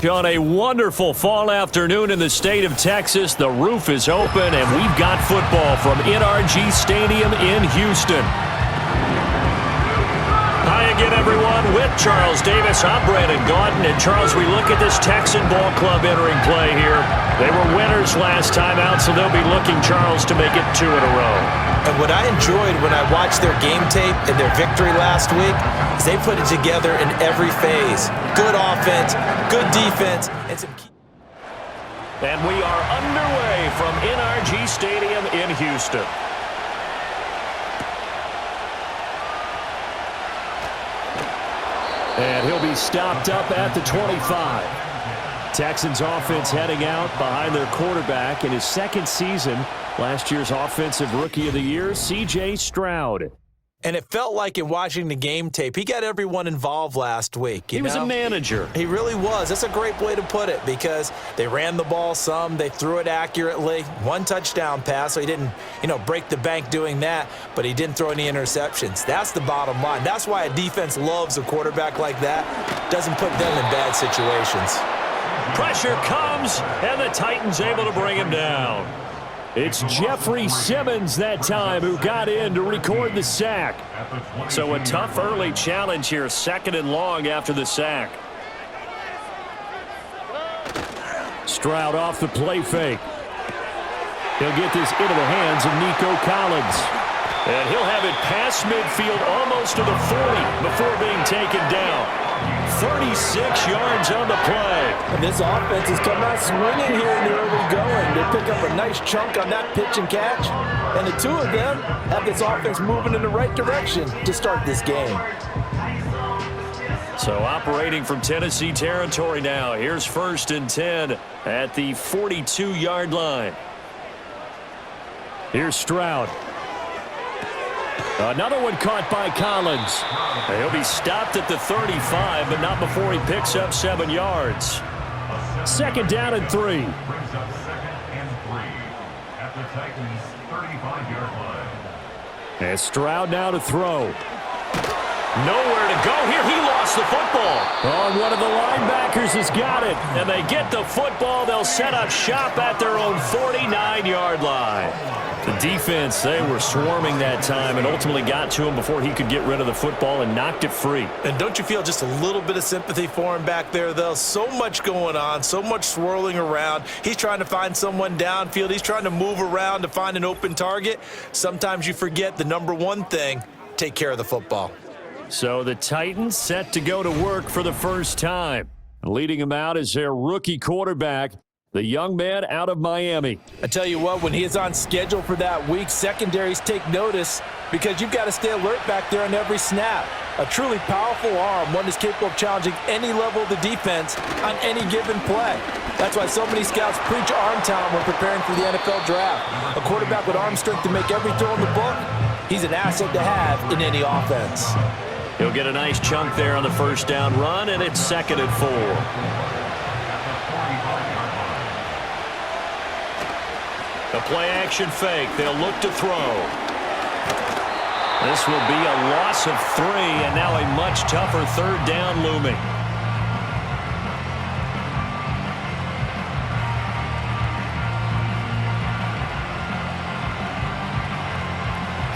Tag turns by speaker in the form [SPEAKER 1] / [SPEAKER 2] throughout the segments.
[SPEAKER 1] On a wonderful fall afternoon in the state of Texas, the roof is open, and we've got football from NRG Stadium in Houston. Hi again, everyone. With Charles Davis, I'm Brandon Gaudin. And, Charles, we look at this Texan ball club entering play here. They were winners last time out, so they'll be looking, Charles, to make it 2 in a row.
[SPEAKER 2] And what I enjoyed when I watched their game tape and their victory last week is they put it together in every phase. Good offense, good defense, and some key.
[SPEAKER 1] And we are underway from NRG Stadium in Houston. And he'll be stopped up at the 25. Texans offense heading out behind their quarterback in his second season. Last year's Offensive Rookie of the Year, C.J. Stroud.
[SPEAKER 2] And it felt like in watching the game tape, he got everyone involved last week.
[SPEAKER 1] He was a manager.
[SPEAKER 2] He really was. That's a great way to put it because they ran the ball some. They threw it accurately. 1 touchdown pass, so he didn't, break the bank doing that, but he didn't throw any interceptions. That's the bottom line. That's why a defense loves a quarterback like that. Doesn't put them in bad situations.
[SPEAKER 1] Pressure comes, and the Titans able to bring him down. It's Jeffrey Simmons that time who got in to record the sack. So a tough early challenge here, 2nd and long after the sack. Stroud off the play fake. He'll get this into the hands of Nico Collins. And he'll have it past midfield almost to the 40 before being taken down. 36 yards on the play.
[SPEAKER 2] And this offense has come out swinging here in the early going. They pick up a nice chunk on that pitch and catch. And the two of them have this offense moving in the right direction to start this game.
[SPEAKER 1] So operating from Tennessee territory now. Here's 1st and 10 at the 42-yard line. Here's Stroud. Another one caught by Collins. He'll be stopped at the 35, but not before he picks up 7 yards. 2nd down and 3. And Stroud now to throw. Nowhere to go here. He lost the football. Oh, one of the linebackers has got it. And they get the football. They'll set up shop at their own 49-yard line. The defense, they were swarming that time and ultimately got to him before he could get rid of the football and knocked it free.
[SPEAKER 2] And don't you feel just a little bit of sympathy for him back there, though? So much going on, so much swirling around. He's trying to find someone downfield. He's trying to move around to find an open target. Sometimes you forget the number one thing, take care of the football.
[SPEAKER 1] So the Titans set to go to work for the first time. Leading him out is their rookie quarterback, the young man out of Miami.
[SPEAKER 2] I tell you what, when he is on schedule for that week, secondaries take notice because you've got to stay alert back there on every snap. A truly powerful arm, one that's capable of challenging any level of the defense on any given play. That's why so many scouts preach arm talent when preparing for the NFL draft. A quarterback with arm strength to make every throw in the book, he's an asset to have in any offense.
[SPEAKER 1] He'll get a nice chunk there on the 1st down run, and it's 2nd and 4. A play-action fake. They'll look to throw. This will be a loss of 3, and now a much tougher 3rd down looming.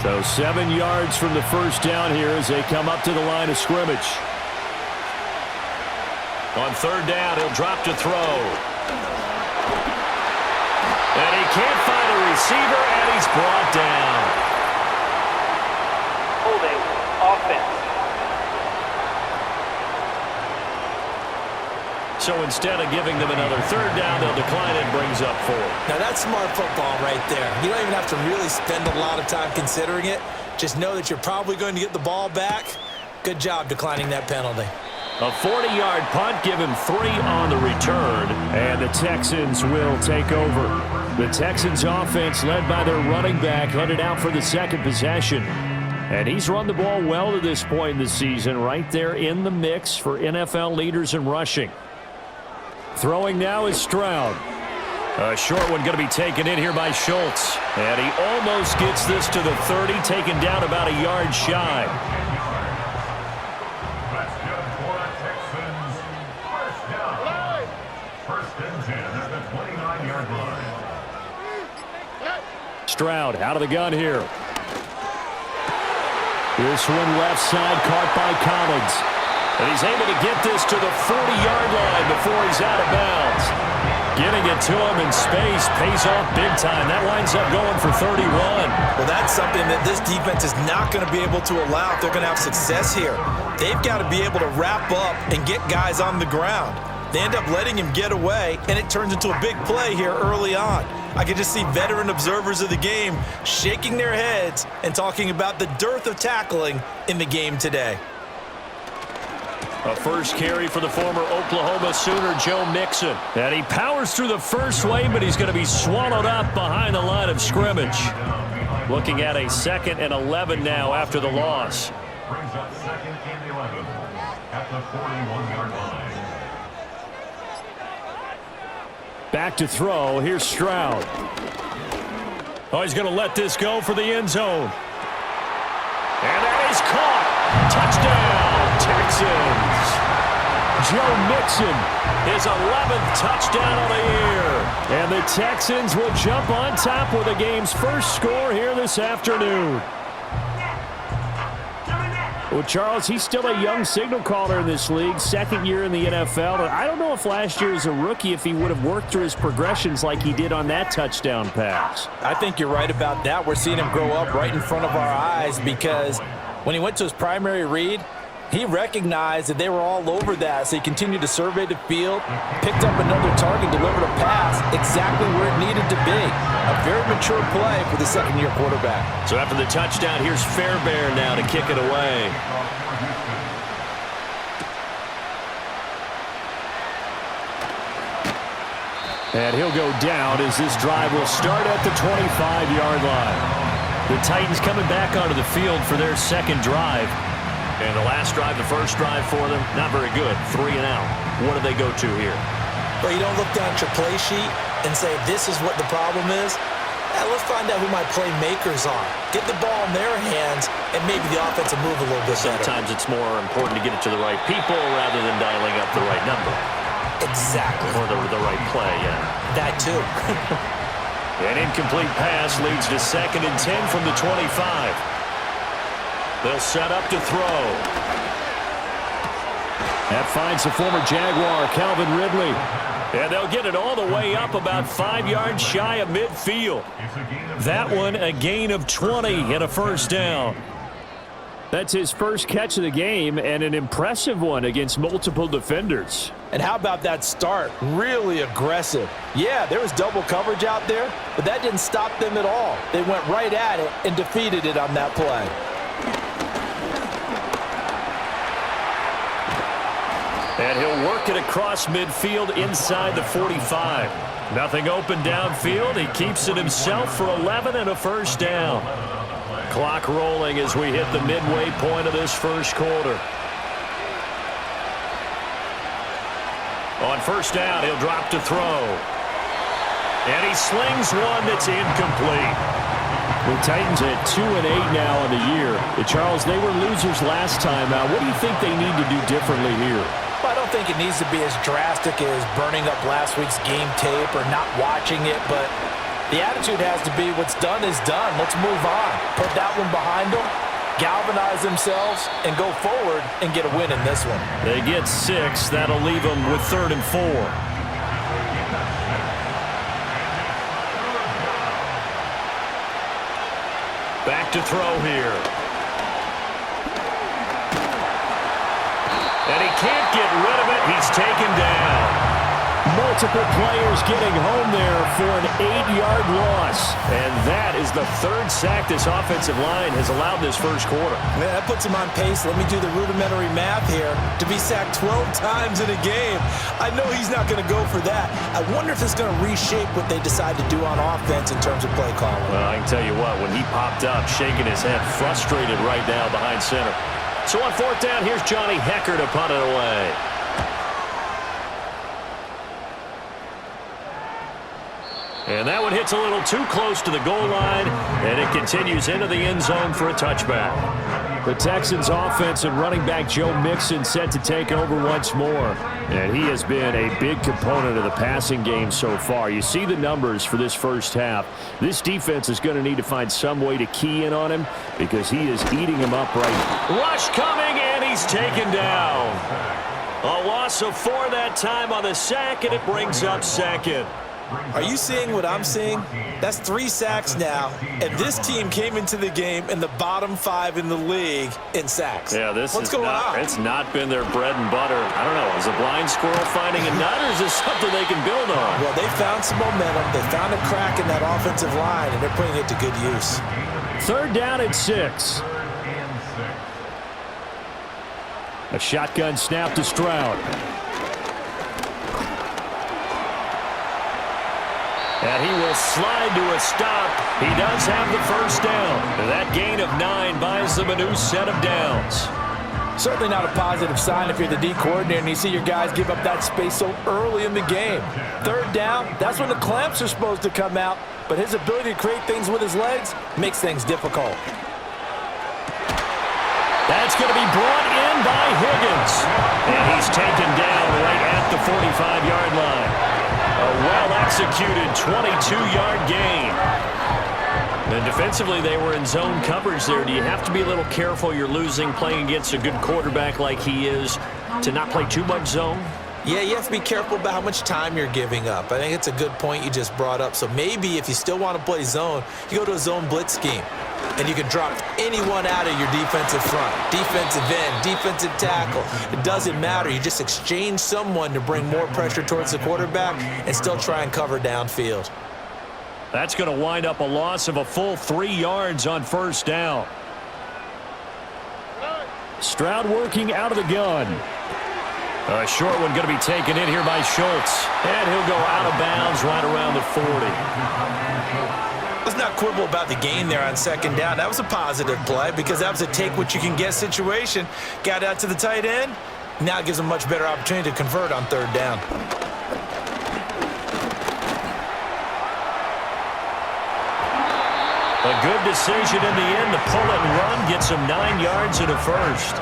[SPEAKER 1] So 7 yards from the 1st down here as they come up to the line of scrimmage. On 3rd down, he'll drop to throw. And he can't find a receiver, and he's brought down.
[SPEAKER 3] Holding offense.
[SPEAKER 1] So instead of giving them another 3rd down, they'll decline it, brings up 4.
[SPEAKER 2] Now that's smart football right there. You don't even have to really spend a lot of time considering it. Just know that you're probably going to get the ball back. Good job declining that penalty.
[SPEAKER 1] A 40-yard punt, give him 3 on the return, and the Texans will take over. The Texans offense, led by their running back, headed out for the 2nd possession. And he's run the ball well to this point in the season, right there in the mix for NFL leaders in rushing. Throwing now is Stroud. A short one going to be taken in here by Schultz. And he almost gets this to the 30, taken down about a yard shy. Stroud out of the gun here. This one left side caught by Collins. And he's able to get this to the 40-yard line before he's out of bounds. Getting it to him in space pays off big time. That winds up going for 31.
[SPEAKER 2] Well, that's something that this defense is not going to be able to allow if they're going to have success here. They've got to be able to wrap up and get guys on the ground. They end up letting him get away, and it turns into a big play here early on. I can just see veteran observers of the game shaking their heads and talking about the dearth of tackling in the game today.
[SPEAKER 1] A first carry for the former Oklahoma Sooner, Joe Mixon. And he powers through the first wave, but he's going to be swallowed up behind the line of scrimmage. Looking at a 2nd and 11 now after the loss.
[SPEAKER 4] Brings up 2nd and 11 at the 41-yard line.
[SPEAKER 1] Back to throw. Here's Stroud. Oh, he's going to let this go for the end zone. And that is caught. Touchdown, Texans. Joe Mixon, his 11th touchdown of the year. And the Texans will jump on top with the game's first score here this afternoon. Well, Charles, he's still a young signal caller in this league, 2nd year in the NFL. But I don't know if last year as a rookie, if he would have worked through his progressions like he did on that touchdown pass.
[SPEAKER 2] I think you're right about that. We're seeing him grow up right in front of our eyes because when he went to his primary read, he recognized that they were all over that, so he continued to survey the field, picked up another target, delivered a pass exactly where it needed to be. A very mature play for the 2nd-year quarterback.
[SPEAKER 1] So after the touchdown, here's Fairbairn now to kick it away. And he'll go down as this drive will start at the 25-yard line. The Titans coming back onto the field for their 2nd drive. And the last drive, the first drive for them, not very good. 3 and out. What do they go to here?
[SPEAKER 2] Well, you don't look down at your play sheet and say, this is what the problem is. Let's find out who my playmakers are. Get the ball in their hands, and maybe the offense will move a little bit better.
[SPEAKER 1] Sometimes it's more important to get it to the right people rather than dialing up the right number.
[SPEAKER 2] Exactly.
[SPEAKER 1] Or the right play, yeah.
[SPEAKER 2] That too.
[SPEAKER 1] An incomplete pass leads to 2nd and 10 from the 25. They'll set up to throw. That finds the former Jaguar, Calvin Ridley. And they'll get it all the way up about 5 yards shy of midfield. That one a gain of 20 and a first down. That's his first catch of the game and an impressive one against multiple defenders.
[SPEAKER 2] And how about that start? Really aggressive. Yeah, there was double coverage out there, but that didn't stop them at all. They went right at it and defeated it on that play.
[SPEAKER 1] And he'll work it across midfield inside the 45. Nothing open downfield. He keeps it himself for 11 and a first down. Clock rolling as we hit the midway point of this first quarter. On first down, he'll drop to throw. And he slings one that's incomplete. The Titans at 2-8 now in the year. Charles, they were losers last time out. What do you think they need to do differently here?
[SPEAKER 2] Well, I don't think it needs to be as drastic as burning up last week's game tape or not watching it, but the attitude has to be what's done is done. Let's move on. Put that one behind them, galvanize themselves, and go forward and get a win in this one.
[SPEAKER 1] They get 6. That'll leave them with 3rd and 4. Back to throw here. And he can't get rid of it. He's taken down. Multiple players getting home there for an 8-yard loss. And that is the 3rd sack this offensive line has allowed this first quarter.
[SPEAKER 2] Man, that puts him on pace. Let me do the rudimentary math here. To be sacked 12 times in a game, I know he's not going to go for that. I wonder if it's going to reshape what they decide to do on offense in terms of play calling.
[SPEAKER 1] Well, I can tell you what, when he popped up, shaking his head, frustrated right now behind center. So on 4th down, here's Johnny Hecker to punt it away. And that one hits a little too close to the goal line, and it continues into the end zone for a touchback. The Texans offense and running back Joe Mixon set to take over once more. And he has been a big component of the passing game so far. You see the numbers for this first half. This defense is going to need to find some way to key in on him because he is eating him up right. Rush coming, and he's taken down. A loss of 4 that time on the sack, and it brings up second.
[SPEAKER 2] Are you seeing what I'm seeing? That's 3 sacks now, and this team came into the game in the bottom 5 in the league in sacks.
[SPEAKER 1] Yeah,
[SPEAKER 2] What's going on?
[SPEAKER 1] It's not been their bread and butter. I don't know. Is a blind squirrel finding a nut, or is this something they can build on?
[SPEAKER 2] Well, they found some momentum. They found a crack in that offensive line, and they're putting it to good use.
[SPEAKER 1] 3rd down and 6. A shotgun snap to Stroud. And he will slide to a stop. He does have the first down. That gain of 9 buys them a new set of downs.
[SPEAKER 2] Certainly not a positive sign if you're the D coordinator and you see your guys give up that space so early in the game. 3rd down, that's when the clamps are supposed to come out, but his ability to create things with his legs makes things difficult.
[SPEAKER 1] That's going to be brought in by Higgins. And he's taken down right at the 45-yard line. A well-executed 22-yard gain. And defensively, they were in zone coverage there. Do you have to be a little careful you're losing playing against a good quarterback like he is to not play too much zone?
[SPEAKER 2] Yeah, you have to be careful about how much time you're giving up. I think it's a good point you just brought up. So maybe if you still want to play zone, you go to a zone blitz scheme. And you can drop anyone out of your defensive front, defensive end, defensive tackle. It doesn't matter. You just exchange someone to bring more pressure towards the quarterback and still try and cover downfield.
[SPEAKER 1] That's going to wind up a loss of a full 3 yards on 1st down. Stroud working out of the gun. A short one going to be taken in here by Schultz. And he'll go out of bounds right around the 40.
[SPEAKER 2] Let's not quibble about the gain there on 2nd down. That was a positive play because that was a take-what-you-can-get situation. Got out to the tight end. Now it gives them a much better opportunity to convert on 3rd down.
[SPEAKER 1] A good decision in the end to pull it and run, gets him 9 yards and a first.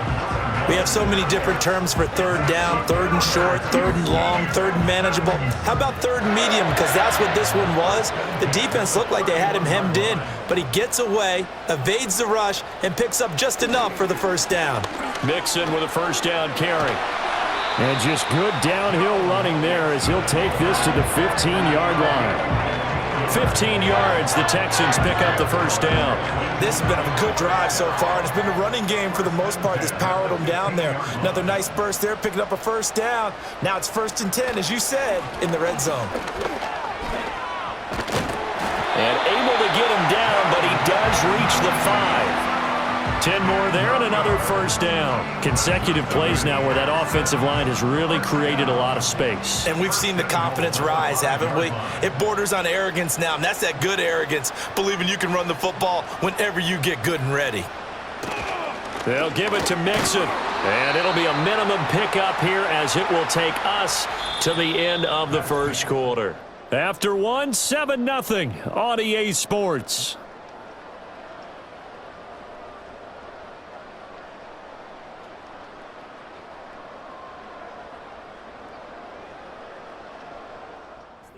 [SPEAKER 2] We have so many different terms for 3rd down, 3rd and short, 3rd and long, 3rd and manageable. How about 3rd and medium? Because that's what this one was. The defense looked like they had him hemmed in, but he gets away, evades the rush, and picks up just enough for the 1st down.
[SPEAKER 1] Mixon with a 1st down carry. And just good downhill running there as he'll take this to the 15-yard line. 15 yards, the Texans pick up the 1st down.
[SPEAKER 2] This has been a good drive so far, and it's been a running game for the most part that's powered them down there. Another nice burst there, picking up a 1st down. Now it's 1st and 10, as you said, in the red zone.
[SPEAKER 1] And able to get him down, but he does reach the 5. 10 more there and another 1st down. Consecutive plays now where that offensive line has really created a lot of space.
[SPEAKER 2] And we've seen the confidence rise, haven't we? It borders on arrogance now, and that's that good arrogance, believing you can run the football whenever you get good and ready.
[SPEAKER 1] They'll give it to Mixon, and it'll be a minimum pickup here as it will take us to the end of the 1st quarter. After 7-0 on EA Sports.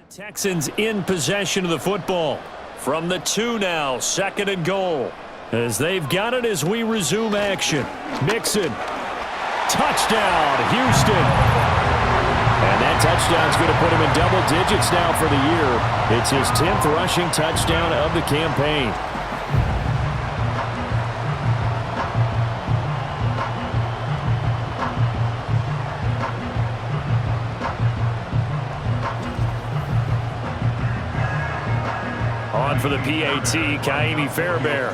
[SPEAKER 1] Texans in possession of the football. From the 2 now, 2nd and goal. As they've got it as we resume action. Mixon. Touchdown, Houston. And that touchdown's going to put him in double digits now for the year. It's his 10th rushing touchdown of the campaign. On for the PAT, Kaimi Fairbairn.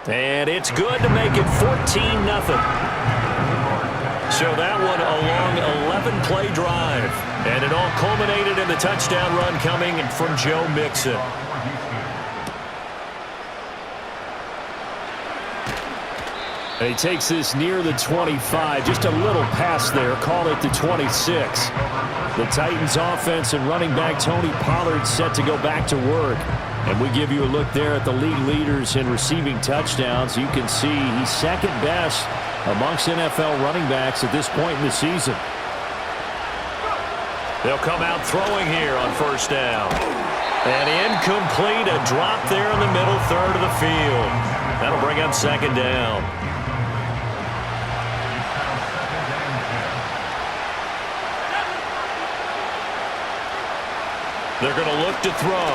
[SPEAKER 1] And it's good to make it 14-0. So that one a long 11-play drive. And it all culminated in the touchdown run coming from Joe Mixon. He takes this near the 25, just a little pass there, call it the 26. The Titans offense and running back Tony Pollard set to go back to work. And we give you a look there at the league leaders in receiving touchdowns. You can see he's second best amongst NFL running backs at this point in the season. They'll come out throwing here on first down. And incomplete, a drop there in the middle third of the field. That'll bring up second down. They're going to look to throw.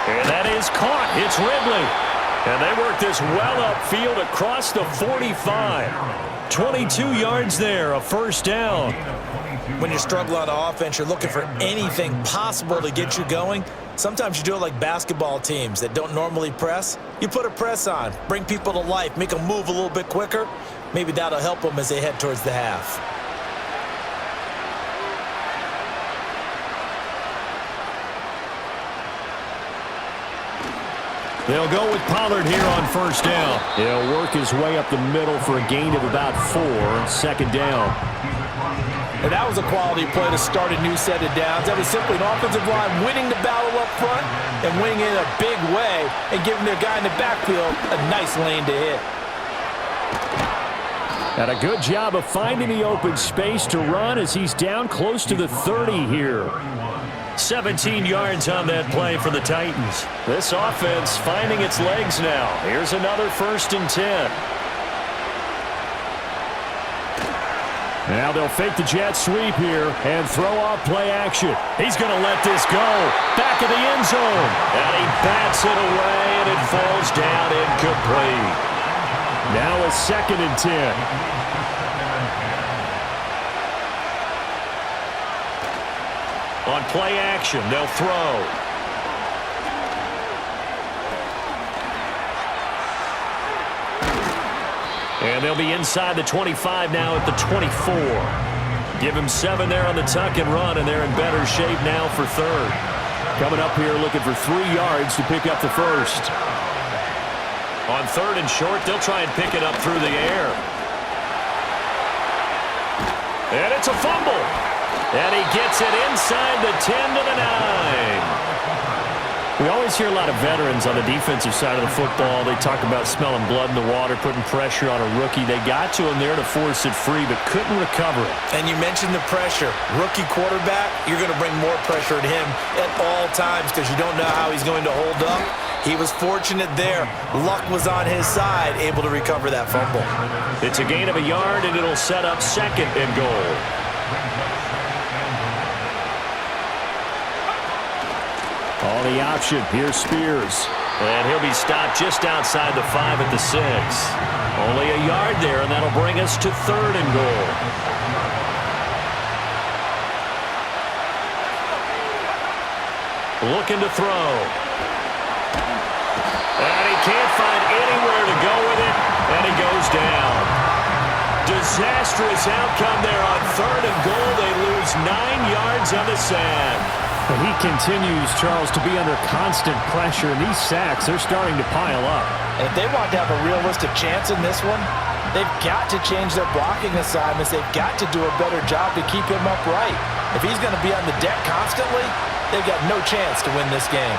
[SPEAKER 1] And that is caught. It's Ridley. And they work this well upfield across the 45. 22 yards there, a first down.
[SPEAKER 2] When you struggle on offense, you're looking for anything possible to get you going. Sometimes you do it like basketball teams that don't normally press. You put a press on, bring people to life, make them move a little bit quicker. Maybe that'll help them as they head towards the half.
[SPEAKER 1] They'll go with Pollard here on first down. He'll work his way up the middle for a gain of about 4, second down.
[SPEAKER 2] And that was a quality play to start a new set of downs. That was simply an offensive line winning the battle up front and winning it in a big way and giving their guy in the backfield a nice lane to hit.
[SPEAKER 1] And a good job of finding the open space to run as he's down close to the 30 here. 17 yards on that play for the Titans. This offense finding its legs now. Here's another 1st and 10. Now they'll fake the jet sweep here and throw off play action. He's going to let this go. Back of the end zone. And he bats it away, and it falls down incomplete. Now a 2nd and 10. On play action, they'll throw. And they'll be inside the 25 now at the 24. Give him 7 there on the tuck and run, and they're in better shape now for 3rd. Coming up here looking for 3 yards to pick up the 1st. On 3rd and short, they'll try and pick it up through the air. And it's a fumble. And he gets it inside the 10 to the 9. We always hear a lot of veterans on the defensive side of the football. They talk about smelling blood in the water, putting pressure on a rookie. They got to him there to force it free, but couldn't recover it.
[SPEAKER 2] And you mentioned the pressure. Rookie quarterback, you're going to bring more pressure at him at all times because you don't know how he's going to hold up. He was fortunate there. Luck was on his side, able to recover that fumble.
[SPEAKER 1] It's a gain of a yard, and it'll set up 2nd and goal. On the option, here's Spears. And he'll be stopped just outside the 5 at the 6. Only a yard there, and that'll bring us to 3rd and goal. Looking to throw. And he can't find anywhere to go with it, and he goes down. Disastrous outcome there on 3rd and goal. They lose 9 yards on the sack.
[SPEAKER 5] And he continues, Charles, to be under constant pressure. And these sacks, they're starting to pile up.
[SPEAKER 2] And if they want to have a realistic chance in this one, they've got to change their blocking assignments. They've got to do a better job to keep him upright. If he's going to be on the deck constantly, they've got no chance to win this game.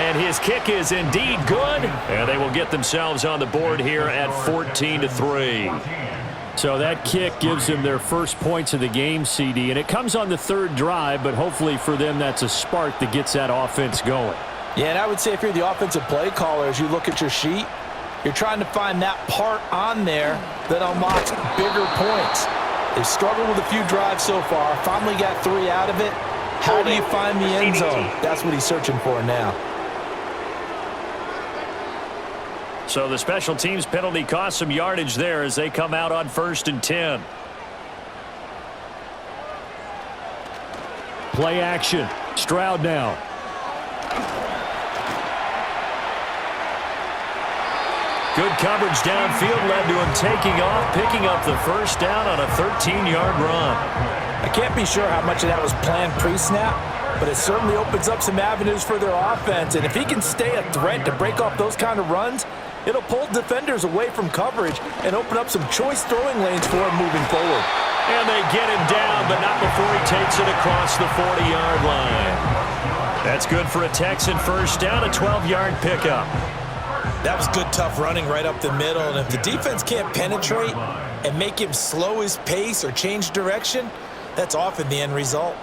[SPEAKER 1] And his kick is indeed good. And they will get themselves on the board here at 14-3.
[SPEAKER 5] So that kick gives them their first points of the game, CD, and it comes on the 3rd drive, but hopefully for them that's a spark that gets that offense going.
[SPEAKER 2] Yeah, and I would say if you're the offensive play caller, as you look at your sheet, you're trying to find that part on there that unlocks bigger points. They've struggled with a few drives so far, finally got 3 out of it. How do you find the end zone? That's what he's searching for now.
[SPEAKER 1] So the special teams penalty cost some yardage there as they come out on 1st and 10.
[SPEAKER 5] Play action. Stroud now.
[SPEAKER 1] Good coverage downfield led to him taking off, picking up the 1st down on a 13-yard run.
[SPEAKER 2] I can't be sure how much of that was planned pre-snap, but it certainly opens up some avenues for their offense. And if he can stay a threat to break off those kind of runs, it'll pull defenders away from coverage and open up some choice throwing lanes for him moving forward.
[SPEAKER 1] And they get him down, but not before he takes it across the 40-yard line. That's good for a Texan first down, a 12-yard pickup.
[SPEAKER 2] That was good, tough running right up the middle. And if the defense can't penetrate and make him slow his pace or change direction, that's often the end result.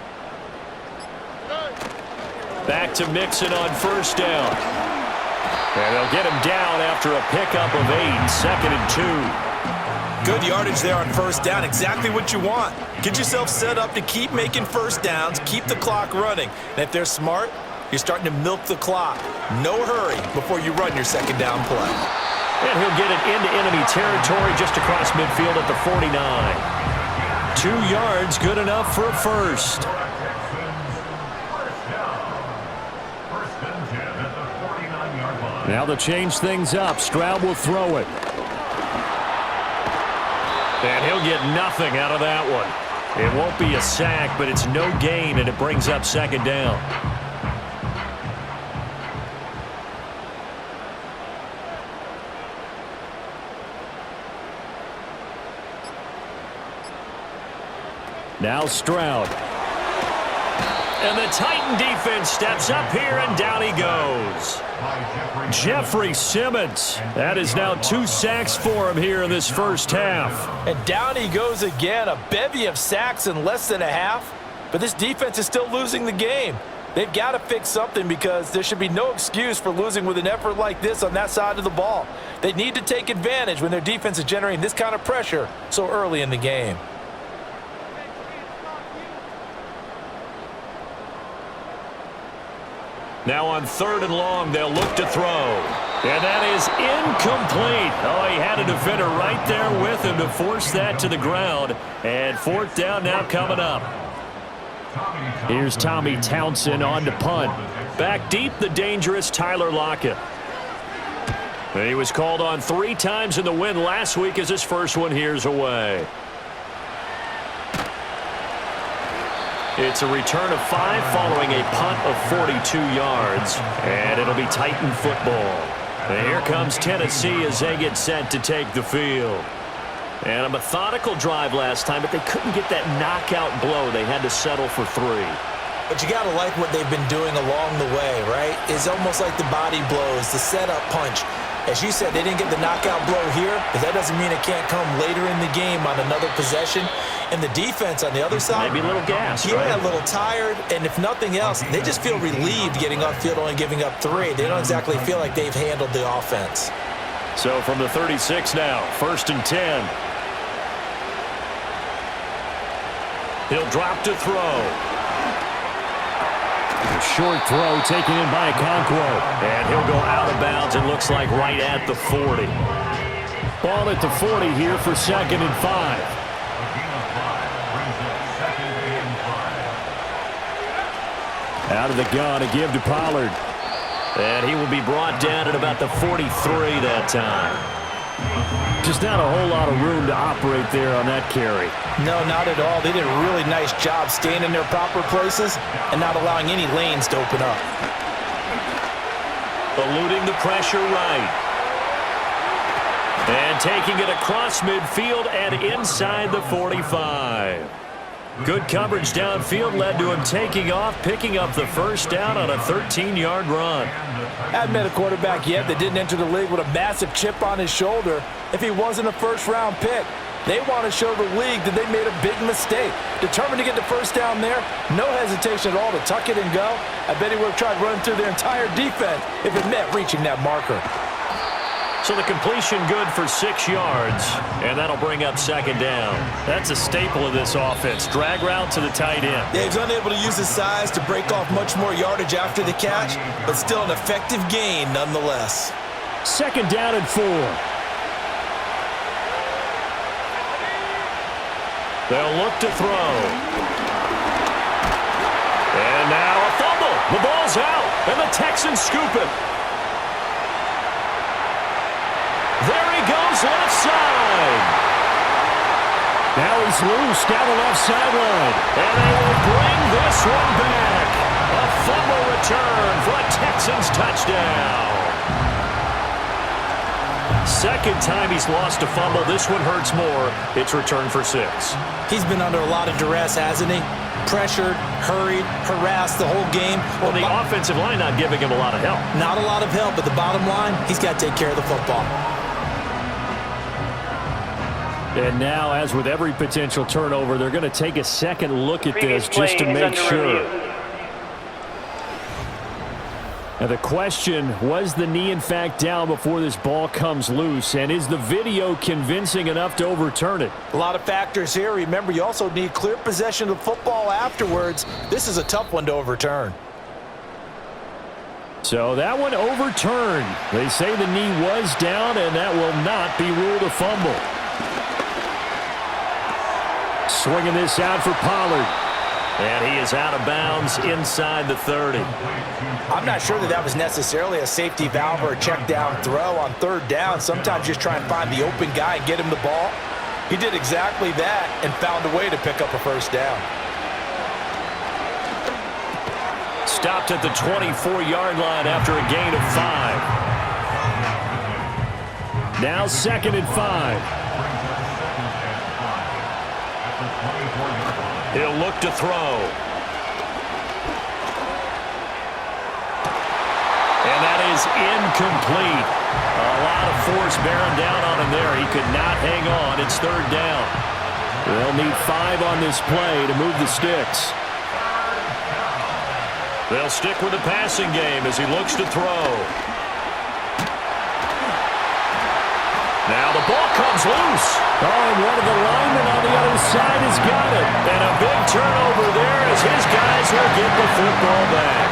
[SPEAKER 1] Back to Mixon on first down. And they'll get him down after a pickup of 8, second and 2.
[SPEAKER 2] Good yardage there on first down, exactly what you want. Get yourself set up to keep making first downs, keep the clock running. And if they're smart, you're starting to milk the clock. No hurry before you run your second down play.
[SPEAKER 1] And he'll get it into enemy territory just across midfield at the 49. 2 yards, good enough for a first. Now they'll change things up. Stroud will throw it. And he'll get nothing out of that one. It won't be a sack, but it's no gain, and it brings up second down. Now Stroud. And the Titan defense steps up here, and down he goes. Jeffrey Simmons. That is now 2 sacks for him here in this first half.
[SPEAKER 2] And down he goes again. A bevy of sacks in less than a half. But this defense is still losing the game. They've got to fix something because there should be no excuse for losing with an effort like this on that side of the ball. They need to take advantage when their defense is generating this kind of pressure so early in the game.
[SPEAKER 1] Now on 3rd and long, they'll look to throw. And that is incomplete. Oh, he had a defender right there with him to force that to the ground. And 4th down now coming up. Here's Tommy Townsend on to punt. Back deep, the dangerous Tyler Lockett. He was called on 3 times in the win last week as his first one here's away. It's a return of 5 following a punt of 42 yards. And it'll be Titan football. And here comes Tennessee as they get set to take the field. And a methodical drive last time, but they couldn't get that knockout blow. They had to settle for 3.
[SPEAKER 2] But you got to like what they've been doing along the way, right? It's almost like the body blows, the setup punch. As you said, they didn't get the knockout blow here, but that doesn't mean it can't come later in the game on another possession. And the defense on the other side,
[SPEAKER 1] maybe a little gas,
[SPEAKER 2] yeah,
[SPEAKER 1] right?
[SPEAKER 2] A little tired, and if nothing else, they just feel relieved getting upfield, only giving up 3. They don't exactly feel like they've handled the offense.
[SPEAKER 1] So from the 36 now, 1st and 10. He'll drop to throw. A short throw taken in by Okonkwo. And he'll go out of bounds, it looks like right at the 40. Ball at the 40 here for 2nd and 5. Out of the gun, a give to Pollard. And he will be brought down at about the 43 that time. Just not a whole lot of room to operate there on that carry.
[SPEAKER 2] No, not at all. They did a really nice job staying in their proper places and not allowing any lanes to open up.
[SPEAKER 1] Eluding the pressure right. And taking it across midfield and inside the 45. Good coverage downfield led to him taking off, picking up the first down on a 13-yard run.
[SPEAKER 2] Hadn't met a quarterback yet that didn't enter the league with a massive chip on his shoulder if he wasn't a first-round pick. They want to show the league that they made a big mistake. Determined to get the first down there, no hesitation at all to tuck it and go. I bet he would have tried running through their entire defense if it meant reaching that marker.
[SPEAKER 1] So the completion good for 6 yards, and that'll bring up 2nd down. That's a staple of this offense. Drag route to the tight end.
[SPEAKER 2] Yeah, he's unable to use his size to break off much more yardage after the catch, but still an effective gain nonetheless.
[SPEAKER 1] 2nd down and 4. They'll look to throw. And now a fumble. The ball's out, and the Texans scoop it. There he goes, left side. Now he's loose down the left sideline. And they will bring this one back. fumble return for a Texans touchdown. Second time he's lost a fumble. This one hurts more. It's returned for 6.
[SPEAKER 2] He's been under a lot of duress, hasn't he? Pressured, hurried, harassed the whole game.
[SPEAKER 1] Well, the offensive line not giving him a lot of help.
[SPEAKER 2] Not a lot of help, but the bottom line, he's got to take care of the football.
[SPEAKER 5] And now, as with every potential turnover, they're going to take a second look at this just to make sure. And the question, was the knee in fact down before this ball comes loose? And is the video convincing enough to overturn it?
[SPEAKER 2] A lot of factors here. Remember, you also need clear possession of the football afterwards. This is a tough one to overturn.
[SPEAKER 5] So that one overturned. They say the knee was down, and that will not be ruled a fumble. Swinging this out for Pollard.
[SPEAKER 1] And he is out of bounds inside the 30.
[SPEAKER 2] I'm not sure that was necessarily a safety valve or a check down throw on third down. Sometimes just try and find the open guy and get him the ball. He did exactly that and found a way to pick up a first down.
[SPEAKER 1] Stopped at the 24-yard line after a gain of 5.
[SPEAKER 5] Now 2nd and 5.
[SPEAKER 1] He'll look to throw. And that is incomplete. A lot of force bearing down on him there. He could not hang on. It's third down.
[SPEAKER 5] They'll need 5 on this play to move the sticks.
[SPEAKER 1] They'll stick with the passing game as he looks to throw. Now the ball comes loose.
[SPEAKER 5] Oh, and one of the linemen on the other side has got it.
[SPEAKER 1] And a big turnover there as his guys will get the football back.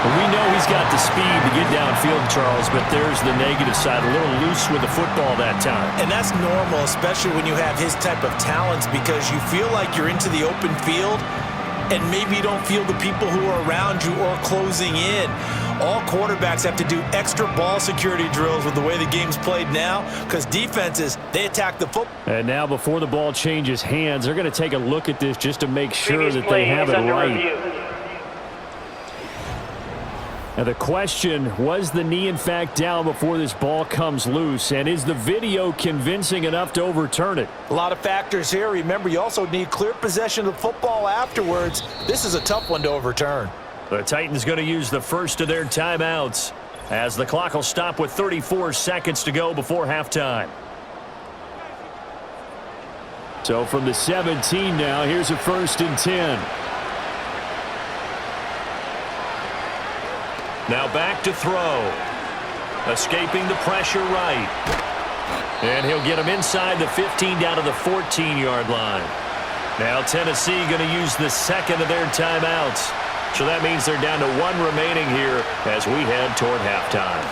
[SPEAKER 5] We know he's got the speed to get downfield, Charles, but there's the negative side. A little loose with the football that time.
[SPEAKER 2] And that's normal, especially when you have his type of talents, because you feel like you're into the open field and maybe you don't feel the people who are around you or closing in. All quarterbacks have to do extra ball security drills with the way the game's played now, because defenses, they attack the football.
[SPEAKER 5] And now before the ball changes hands, they're going to take a look at this just to make sure that they have it right. And the question, was the knee in fact down before this ball comes loose? And is the video convincing enough to overturn it?
[SPEAKER 2] A lot of factors here. Remember, you also need clear possession of the football afterwards. This is a tough one to overturn.
[SPEAKER 1] The Titans going to use the first of their timeouts as the clock will stop with 34 seconds to go before halftime.
[SPEAKER 5] So from the 17 now, here's a 1st and 10.
[SPEAKER 1] Now back to throw. Escaping the pressure right. And he'll get him inside the 15 down to the 14-yard line. Now Tennessee going to use the second of their timeouts. So that means they're down to 1 remaining here as we head toward halftime.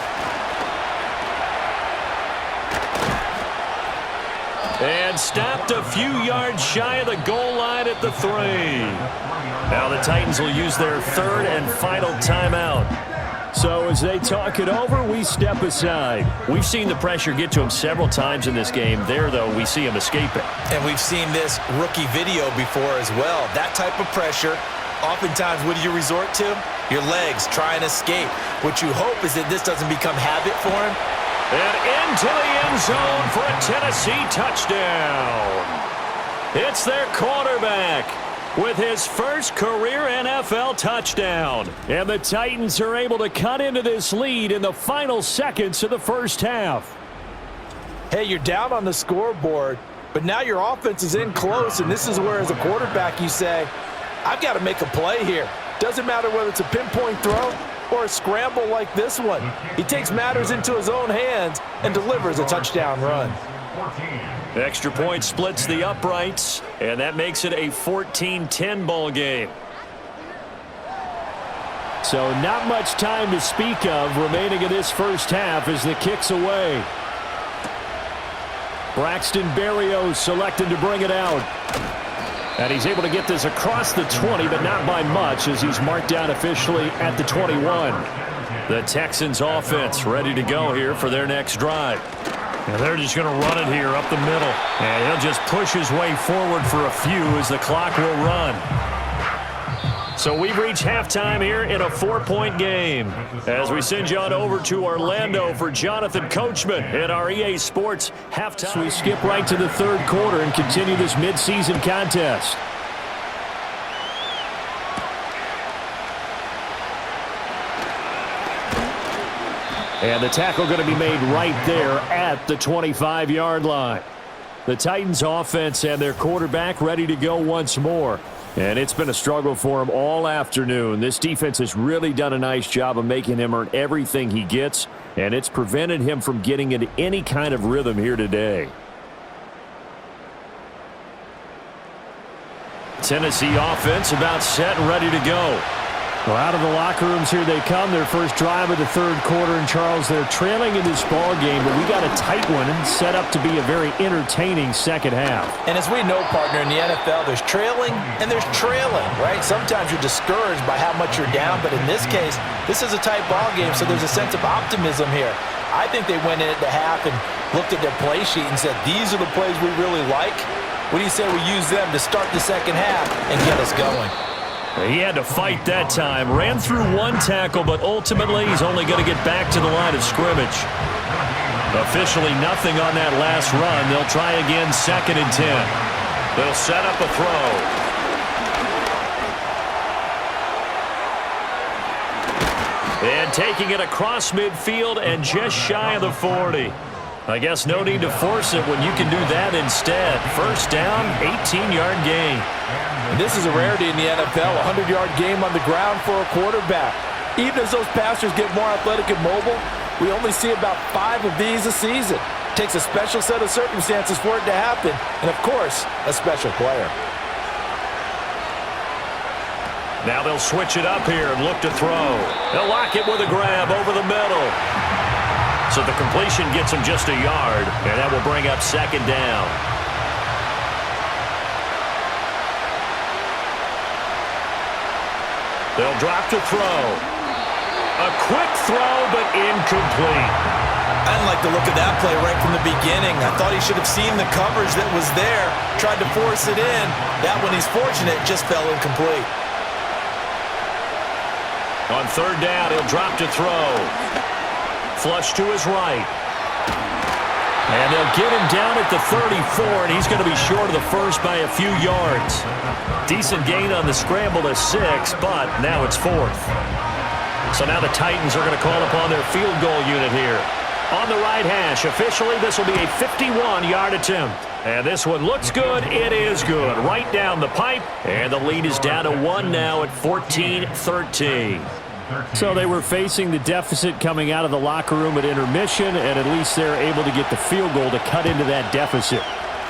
[SPEAKER 1] And stopped a few yards shy of the goal line at the 3. Now the Titans will use their 3rd and final timeout.
[SPEAKER 5] So as they talk it over, we step aside.
[SPEAKER 1] We've seen the pressure get to him several times in this game. There, though, we see him escape it.
[SPEAKER 2] And we've seen this rookie video before as well. That type of pressure, oftentimes, what do you resort to? Your legs, try and escape. What you hope is that this doesn't become habit for him.
[SPEAKER 1] And into the end zone for a Tennessee touchdown. It's their quarterback with his first career NFL touchdown.
[SPEAKER 5] And the Titans are able to cut into this lead in the final seconds of the first half.
[SPEAKER 2] Hey, you're down on the scoreboard, but now your offense is in close, and this is where, as a quarterback, you say, I've got to make a play here. Doesn't matter whether it's a pinpoint throw or a scramble like this one. He takes matters into his own hands and delivers a touchdown run.
[SPEAKER 1] Extra point splits the uprights, and that makes it a 14-10 ball game.
[SPEAKER 5] So not much time to speak of remaining in this first half as the kick's away. Braxton Berrios selected to bring it out. And he's able to get this across the 20, but not by much, as he's marked down officially at the 21.
[SPEAKER 1] The Texans offense ready to go here for their next drive. And they're just going to run it here up the middle. And he'll just push his way forward for a few as the clock will run. So we've reached halftime here in a 4-point game. As we send you on over to Orlando for Jonathan Coachman at our EA Sports halftime.
[SPEAKER 5] So we skip right to the third quarter and continue this midseason contest. And the tackle going to be made right there at the 25-yard line. The Titans offense and their quarterback ready to go once more. And it's been a struggle for him all afternoon. This defense has really done a nice job of making him earn everything he gets, and it's prevented him from getting into any kind of rhythm here today. Tennessee offense about set and ready to go. Well, out of the locker rooms here they come. Their first drive of the third quarter. And, Charles, they're trailing in this ball game, but we got a tight one and set up to be a very entertaining second half.
[SPEAKER 2] And as we know, partner, in the NFL, there's trailing and there's trailing, right? Sometimes you're discouraged by how much you're down, but in this case, this is a tight ball game, so there's a sense of optimism here. I think they went in at the half and looked at their play sheet and said, these are the plays we really like. What do you say we use them to start the second half and get us going?
[SPEAKER 1] He had to fight that time. Ran through one tackle, but ultimately he's only going to get back to the line of scrimmage. Officially nothing on that last run. They'll try again, 2nd and 10. They'll set up a throw. And taking it across midfield and just shy of the 40. I guess no need to force it when you can do that instead. First down, 18-yard gain.
[SPEAKER 2] And this is a rarity in the NFL, a 100-yard game on the ground for a quarterback. Even as those passers get more athletic and mobile, we only see about 5 of these a season. It takes a special set of circumstances for it to happen, and of course, a special player.
[SPEAKER 1] Now they'll switch it up here and look to throw. They'll lock it with a grab over the middle. So the completion gets him just a yard, and that will bring up 2nd down. They'll drop to throw. A quick throw, but incomplete.
[SPEAKER 2] I didn't like the look of that play right from the beginning. I thought he should have seen the coverage that was there, tried to force it in. That one, he's fortunate, just fell incomplete.
[SPEAKER 1] On 3rd down, he'll drop to throw. Flush to his right. And they'll get him down at the 34, and he's going to be short of the first by a few yards. Decent gain on the scramble to 6, but now it's 4th. So now the Titans are going to call upon their field goal unit here. On the right hash, officially this will be a 51-yard attempt. And this one looks good. It is good. Right down the pipe, and the lead is down to 1 now at 14-13.
[SPEAKER 5] So they were facing the deficit coming out of the locker room at intermission, and at least they're able to get the field goal to cut into that deficit.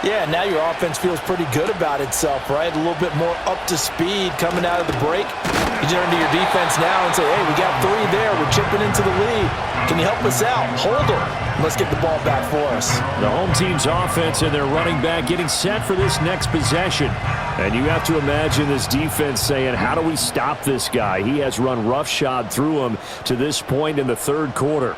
[SPEAKER 2] Yeah, now your offense feels pretty good about itself, right? A little bit more up to speed coming out of the break. You turn to your defense now and say, hey, we got 3 there. We're chipping into the lead. Can you help us out? Hold them. Let's get the ball back for us.
[SPEAKER 5] The home team's offense and their running back getting set for this next possession. And you have to imagine this defense saying, how do we stop this guy? He has run roughshod through him to this point in the third quarter.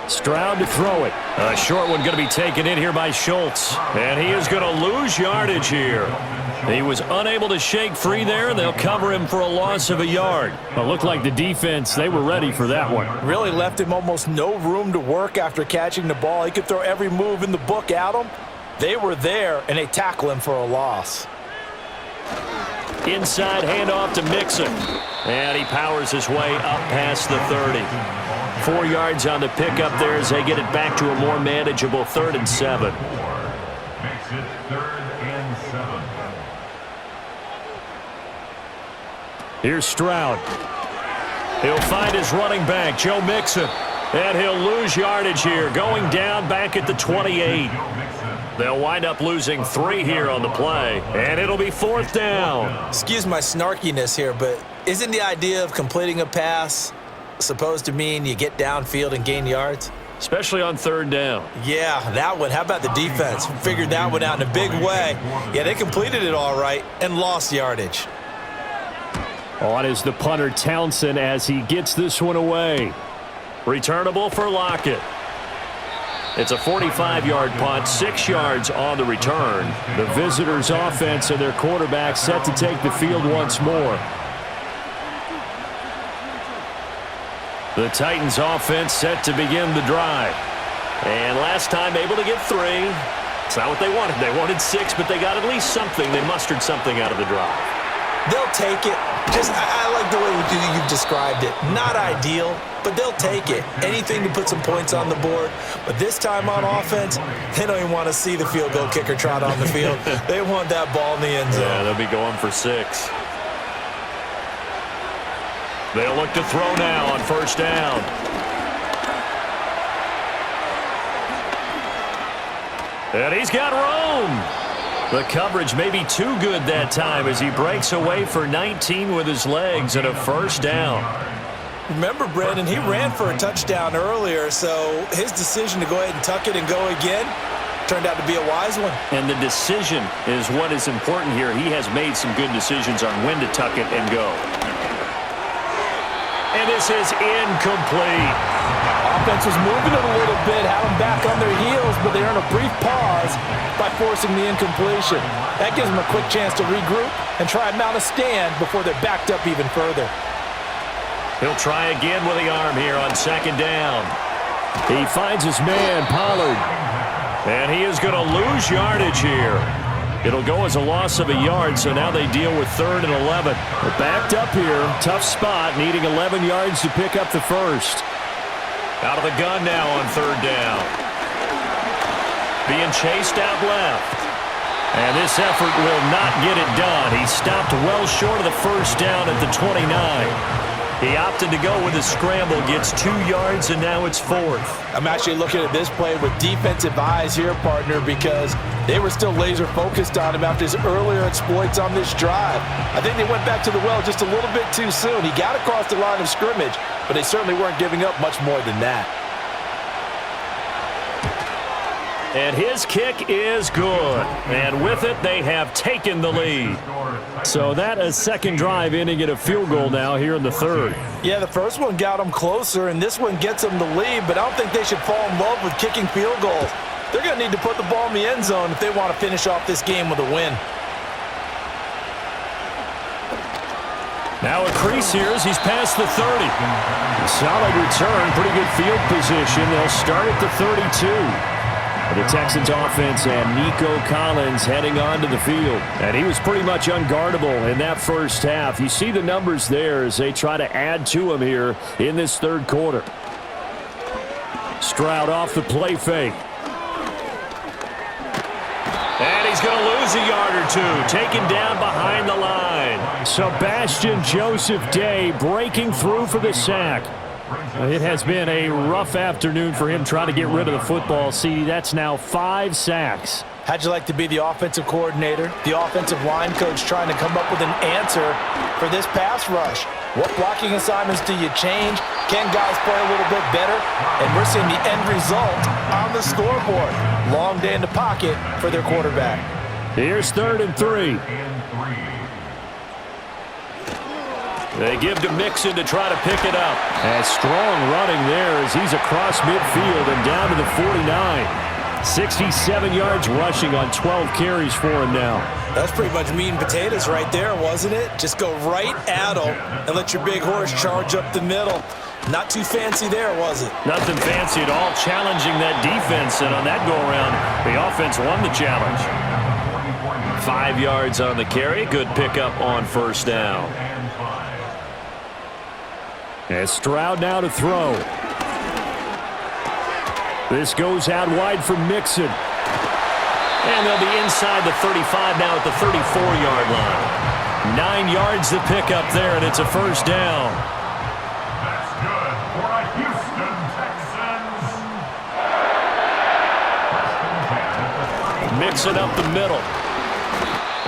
[SPEAKER 5] Stroud to throw it.
[SPEAKER 1] A short one going to be taken in here by Schultz. And he is going to lose yardage here. He was unable to shake free there, and they'll cover him for a loss of a yard.
[SPEAKER 5] It looked like the defense, they were ready for that one.
[SPEAKER 2] Really left him almost no room to work after catching the ball. He could throw every move in the book at him. They were there, and they tackle him for a loss.
[SPEAKER 1] Inside handoff to Mixon. And he powers his way up past the 30. 4 yards on the pickup there as they get it back to a more manageable 3rd and 7.
[SPEAKER 4] Makes it 3rd and 7.
[SPEAKER 1] Here's Stroud. He'll find his running back, Joe Mixon. And he'll lose yardage here, going down back at the 28. They'll wind up losing 3 here on the play, and it'll be 4th down.
[SPEAKER 2] Excuse my snarkiness here, but isn't the idea of completing a pass supposed to mean you get downfield and gain yards?
[SPEAKER 1] Especially on 3rd down.
[SPEAKER 2] Yeah, that one. How about the defense? Figured that one out in a big way. Yeah, they completed it all right and lost yardage.
[SPEAKER 5] On is the punter Townsend as he gets this one away.
[SPEAKER 1] Returnable for Lockett. It's a 45-yard punt, 6 yards on the return.
[SPEAKER 5] The visitors' offense and their quarterback set to take the field once more. The Titans offense set to begin the drive. And last time able to get 3. It's not what they wanted. They wanted 6, but they got at least something. They mustered something out of the drive.
[SPEAKER 2] They'll take it. I like the way you've described it. Not ideal, but they'll take it. Anything to put some points on the board. But this time on offense, they don't even want to see the field goal kicker trot on the field. They want that ball in the end zone.
[SPEAKER 5] Yeah, they'll be going for 6. They'll look to throw now on first down. And he's got room. The coverage may be too good that time as he breaks away for 19 with his legs and a first down.
[SPEAKER 2] Remember, Brandon, he ran for a touchdown earlier, so his decision to go ahead and tuck it and go again turned out to be a wise one.
[SPEAKER 5] And the decision is what is important here. He has made some good decisions on when to tuck it and go. And this is incomplete.
[SPEAKER 2] Offense was moving it a little bit, had them back on their heels, but they earned a brief pause by forcing the incompletion. That gives them a quick chance to regroup and try and mount a stand before they're backed up even further.
[SPEAKER 5] He'll try again with the arm here on second down. He finds his man, Pollard. And he is going to lose yardage here. It'll go as a loss of a yard, so now they deal with 3rd and 11. They're backed up here. Tough spot, needing 11 yards to pick up the first. Out of the gun now on 3rd down. Being chased out left. And this effort will not get it done. He stopped well short of the first down at the 29. He opted to go with a scramble, gets 2 yards, and now it's 4th.
[SPEAKER 2] I'm actually looking at this play with defensive eyes here, partner, because they were still laser focused on him after his earlier exploits on this drive. I think they went back to the well just a little bit too soon. He got across the line of scrimmage, but they certainly weren't giving up much more than that.
[SPEAKER 5] And his kick is good. And with it, they have taken the lead. So that is second drive ending in a field goal now here in the 3rd.
[SPEAKER 2] Yeah, the first one got them closer, and this one gets them the lead, but I don't think they should fall in love with kicking field goals. They're going to need to put the ball in the end zone if they want to finish off this game with a win.
[SPEAKER 5] Now a crease here as he's past the 30. Solid return, pretty good field position. They'll start at the 32. The Texans offense and Nico Collins heading onto the field. And he was pretty much unguardable in that first half. You see the numbers there as they try to add to him here in this 3rd quarter. Stroud off the play fake. And he's going to lose a yard or 2. Taken down behind the line. Sebastian Joseph Day breaking through for the sack. It has been a rough afternoon for him trying to get rid of the football. See, that's now 5 sacks.
[SPEAKER 2] How'd you like to be the offensive coordinator, the offensive line coach trying to come up with an answer for this pass rush? What blocking assignments do you change? Can guys play a little bit better? And we're seeing the end result on the scoreboard. Long day in the pocket for their quarterback.
[SPEAKER 5] Here's 3rd and 3. They give to Mixon to try to pick it up. And strong running there as he's across midfield and down to the 49. 67 yards rushing on 12 carries for him now.
[SPEAKER 2] That's pretty much meat and potatoes right there, wasn't it? Just go right at him and let your big horse charge up the middle. Not too fancy there, was it?
[SPEAKER 5] Nothing fancy at all, challenging that defense. And on that go-around, the offense won the challenge. 5 yards on the carry. Good pickup on first down. And Stroud now to throw. This goes out wide for Mixon. And they'll be inside the 35 now at the 34-yard line. 9 yards to pick up there, and it's a first down.
[SPEAKER 4] That's good for the Houston Texans.
[SPEAKER 5] Mixon up the middle.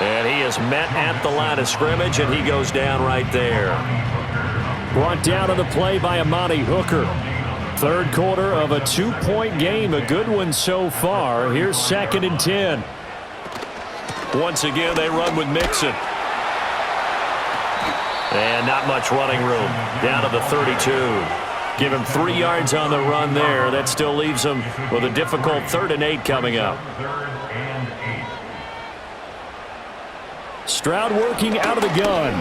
[SPEAKER 5] And he is met at the line of scrimmage, and he goes down right there. Brought down on the play by Amani Hooker. 3rd quarter of a 2-point game. A good one so far. Here's 2nd and 10. Once again, they run with Mixon. And not much running room. Down to the 32. Give him 3 yards on the run there. That still leaves him with a difficult 3rd and 8 coming up. Stroud working out of the gun.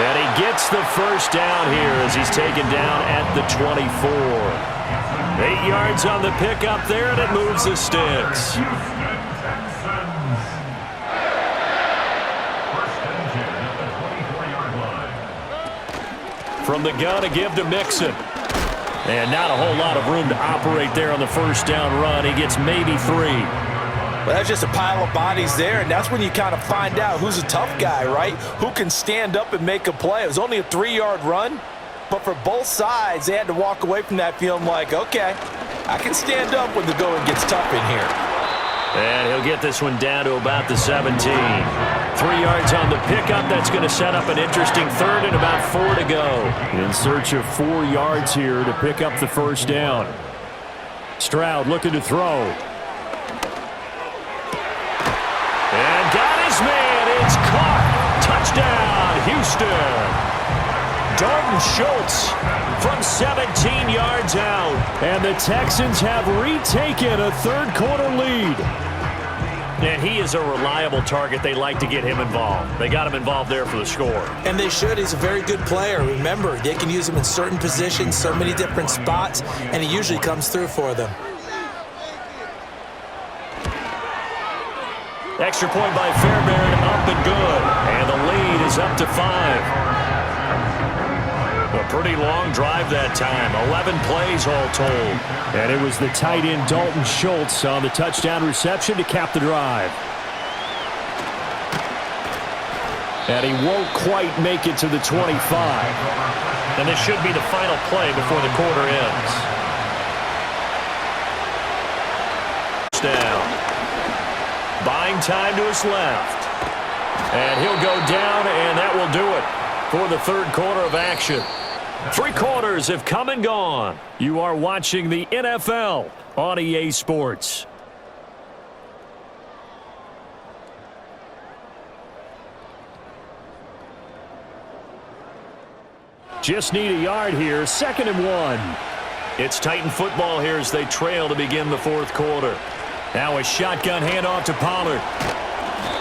[SPEAKER 5] And he gets the first down here as he's taken down at the 24. 8 yards on the pickup there, and it moves the sticks. From the gun, a give to Mixon. And not a whole lot of room to operate there on the first down run. He gets maybe 3.
[SPEAKER 2] Well, that's just a pile of bodies there, and that's when you kind of find out who's a tough guy, right? Who can stand up and make a play. It was only a 3-yard run, but for both sides, they had to walk away from that feeling like, okay, I can stand up when the going gets tough in here.
[SPEAKER 5] And he'll get this one down to about the 17. 3 yards on the pickup. That's going to set up an interesting third and about 4 to go. In search of 4 yards here to pick up the first down. Stroud looking to throw. And got his man. It's caught. Touchdown, Houston. Dalton Schultz from 17 yards out. And the Texans have retaken a third-quarter lead. And he is a reliable target. They like to get him involved. They got him involved there for the score.
[SPEAKER 2] And they should. He's a very good player. Remember, they can use him in certain positions, so many different spots, and he usually comes through for them.
[SPEAKER 5] Extra point by Fairbairn, up and good. And the lead is up to 5. A pretty long drive that time. 11 plays all told. And it was the tight end Dalton Schultz on the touchdown reception to cap the drive. And he won't quite make it to the 25. And this should be the final play before the quarter ends. Down. Buying time to his left. And he'll go down, and that will do it for the third quarter of action. 3 quarters have come and gone. You are watching the NFL on EA Sports. Just need a yard here. 2nd and 1. It's Titan football here as they trail to begin the fourth quarter. Now a shotgun handoff to Pollard.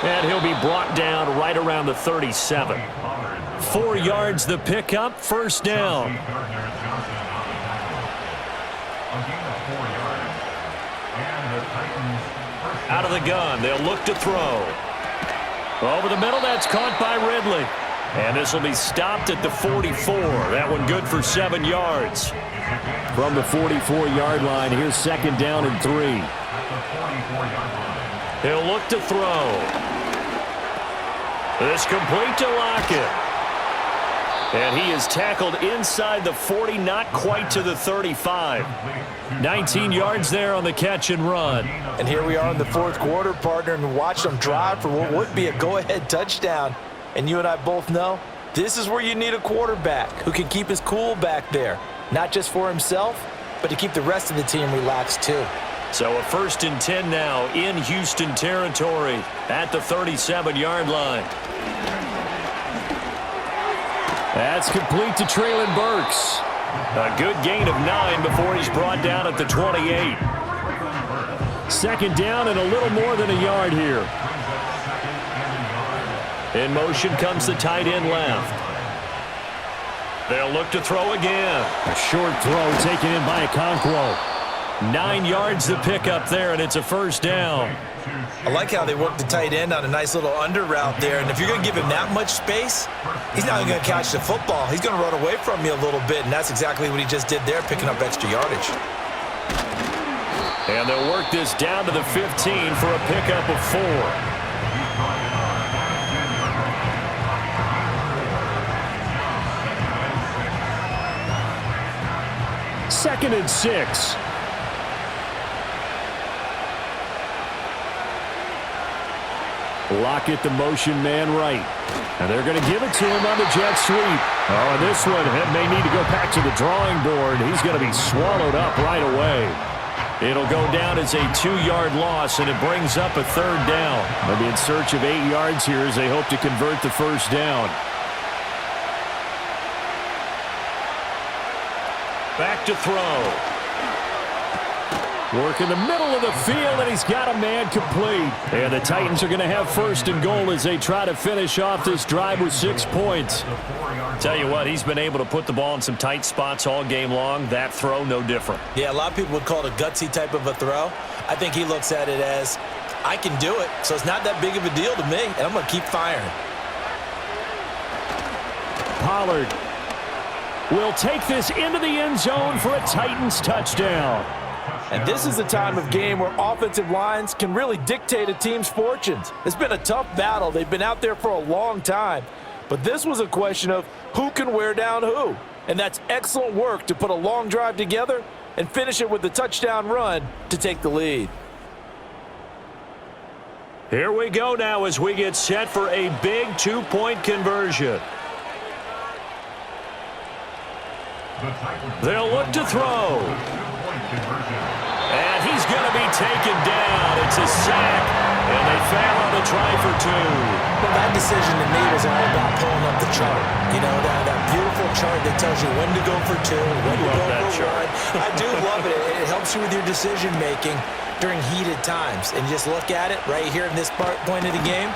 [SPEAKER 5] And he'll be brought down right around the 37. 4 yards the pickup, first down. Out of the gun, they'll look to throw. Over the middle, that's caught by Ridley. And this will be stopped at the 44. That one good for 7 yards. From the 44-yard line, here's 2nd down and 3. He'll look to throw. This complete to Lockett. And he is tackled inside the 40, not quite to the 35. 19 yards there on the catch and run.
[SPEAKER 2] And here we are in the fourth quarter, partner, and watch them drive for what would be a go-ahead touchdown. And you and I both know this is where you need a quarterback who can keep his cool back there. Not just for himself, but to keep the rest of the team relaxed too.
[SPEAKER 5] So a 1st and 10 now in Houston territory at the 37-yard line. That's complete to Treylon Burks. A good gain of 9 before he's brought down at the 28. 2nd down and a little more than a yard here. In motion comes the tight end left. They'll look to throw again. A short throw taken in by Okonkwo. 9 yards the pickup there, and it's a first down.
[SPEAKER 2] I like how they work the tight end on a nice little under route there, and if you're going to give him that much space, he's not going to catch the football. He's going to run away from you a little bit, and that's exactly what he just did there, picking up extra yardage.
[SPEAKER 5] And they'll work this down to the 15 for a pickup of 4. Second and 6. Lockett, the motion man right. And they're going to give it to him on the jet sweep. Oh, and this one may need to go back to the drawing board. He's going to be swallowed up right away. It'll go down as a 2-yard loss, and it brings up a 3rd down. They'll be in search of 8 yards here as they hope to convert the first down. Back to throw. Work in the middle of the field, and he's got a man complete. And the Titans are going to have first and goal as they try to finish off this drive with 6 points.
[SPEAKER 1] Tell you what, he's been able to put the ball in some tight spots all game long. That throw, no different.
[SPEAKER 2] Yeah, a lot of people would call it a gutsy type of a throw. I think he looks at it as, I can do it, so it's not that big of a deal to me, and I'm going to keep firing.
[SPEAKER 5] Pollard will take this into the end zone for a Titans touchdown.
[SPEAKER 2] And this is the time of game where offensive lines can really dictate a team's fortunes. It's been a tough battle. They've been out there for a long time. But this was a question of who can wear down who. And that's excellent work to put a long drive together and finish it with the touchdown run to take the lead.
[SPEAKER 1] Here we go now as we get set for a big 2-point conversion. They'll look to throw. And he's going to be taken down. It's a sack, and they fail on the try for 2.
[SPEAKER 2] Well, that decision to me was all about pulling up the chart. You know, that beautiful chart that tells you when to go for 2, when to go for 1. I do love it. It helps you with your decision-making during heated times. And just look at it right here in this point of the game.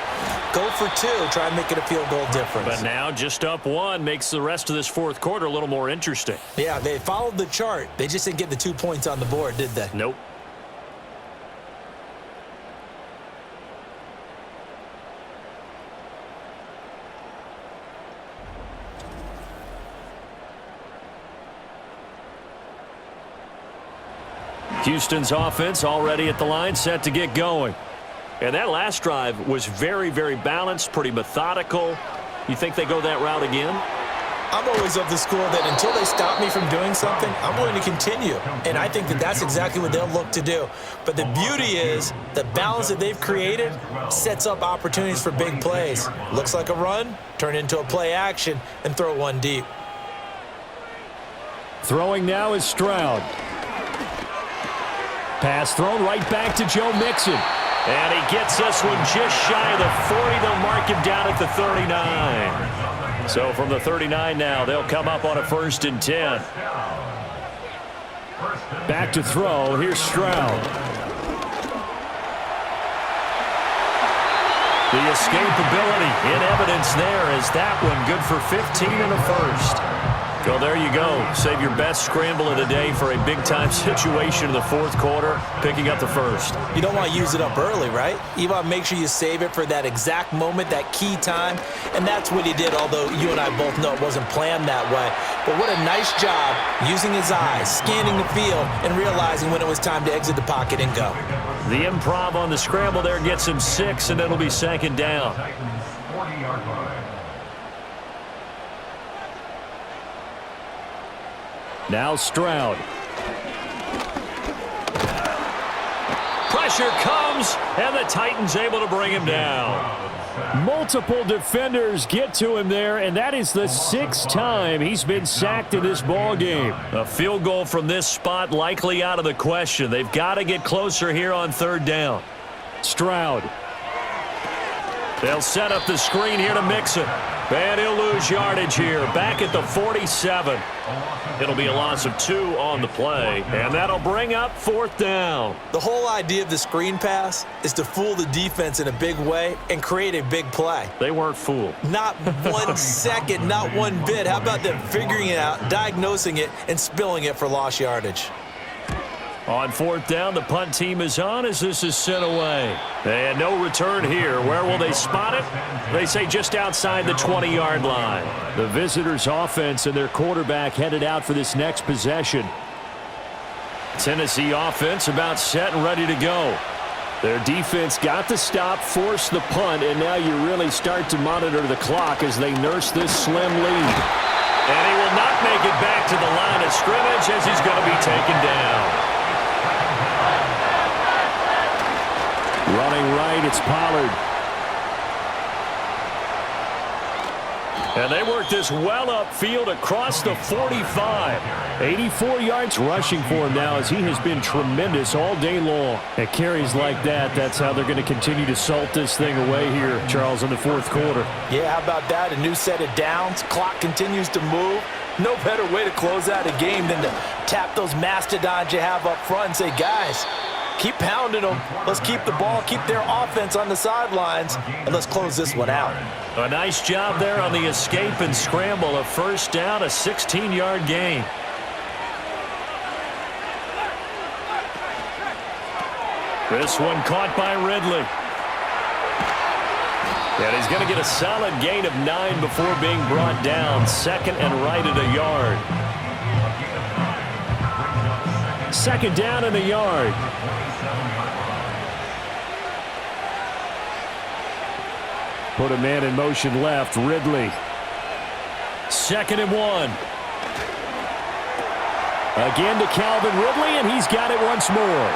[SPEAKER 2] Go for 2. Try and make it a field goal difference.
[SPEAKER 1] But now just up 1 makes the rest of this fourth quarter a little more interesting.
[SPEAKER 2] Yeah, they followed the chart. They just didn't get the 2 points on the board, did they?
[SPEAKER 1] Nope. Houston's offense already at the line, set to get going. And that last drive was very, very balanced, pretty methodical. You think they go that route again?
[SPEAKER 2] I'm always of the school that until they stop me from doing something, I'm going to continue. And I think that that's exactly what they'll look to do. But the beauty is the balance that they've created sets up opportunities for big plays. Looks like a run, turn into a play action, and throw one deep.
[SPEAKER 5] Throwing now is Stroud. Pass thrown right back to Joe Mixon.
[SPEAKER 1] And he gets this one just shy of the 40. They'll mark him down at the 39. So from the 39 now, they'll come up on a 1st and 10.
[SPEAKER 5] Back to throw. Here's Stroud.
[SPEAKER 1] The escapability in evidence there as that one good for 15 and a 1st. Well, there you go. Save your best scramble of the day for a big-time situation in the fourth quarter, picking up the 1st.
[SPEAKER 2] You don't want to use it up early, right? You want to make sure you save it for that exact moment, that key time, and that's what he did, although you and I both know it wasn't planned that way. But what a nice job using his eyes, scanning the field, and realizing when it was time to exit the pocket and go.
[SPEAKER 1] The improv on the scramble there gets him 6, and it'll be 2nd down.
[SPEAKER 5] Now Stroud.
[SPEAKER 1] Pressure comes, and the Titans able to bring him down.
[SPEAKER 5] Multiple defenders get to him there, and that is the 6th time he's been sacked in this ball game.
[SPEAKER 1] A field goal from this spot likely out of the question. They've got to get closer here on 3rd down.
[SPEAKER 5] Stroud.
[SPEAKER 1] They'll set up the screen here to Mixon. And he'll lose yardage here. Back at the 47. It'll be a loss of 2 on the play. And that'll bring up 4th down.
[SPEAKER 2] The whole idea of the screen pass is to fool the defense in a big way and create a big play.
[SPEAKER 1] They weren't fooled.
[SPEAKER 2] Not 1 second, not 1 bit. How about them figuring it out, diagnosing it, and spilling it for lost yardage?
[SPEAKER 1] On 4th down, the punt team is on as this is sent away. And no return here. Where will they spot it? They say just outside the 20-yard line.
[SPEAKER 5] The visitors' offense and their quarterback headed out for this next possession.
[SPEAKER 1] Tennessee offense about set and ready to go.
[SPEAKER 5] Their defense got the stop, forced the punt, and now you really start to monitor the clock as they nurse this slim lead.
[SPEAKER 1] And he will not make it back to the line of scrimmage as he's going to be taken down.
[SPEAKER 5] Running right, it's Pollard.
[SPEAKER 1] And they work this well upfield across the 45.
[SPEAKER 5] 84 yards rushing for him now as he has been tremendous all day long. At carries like that, that's how they're going to continue to salt this thing away here, Charles, in the fourth quarter.
[SPEAKER 2] Yeah, how about that? A new set of downs. Clock continues to move. No better way to close out a game than to tap those mastodons you have up front and say, guys, keep pounding them. Let's keep the ball, keep their offense on the sidelines, and let's close this one out.
[SPEAKER 5] A nice job there on the escape and scramble. A first down, a 16-yard gain. This one caught by Ridley. And he's going to get a solid gain of 9 before being brought down. Second and right at a yard. Second down and a yard. Put a man in motion left. Ridley. Second and 1. Again to Calvin Ridley, and he's got it once more.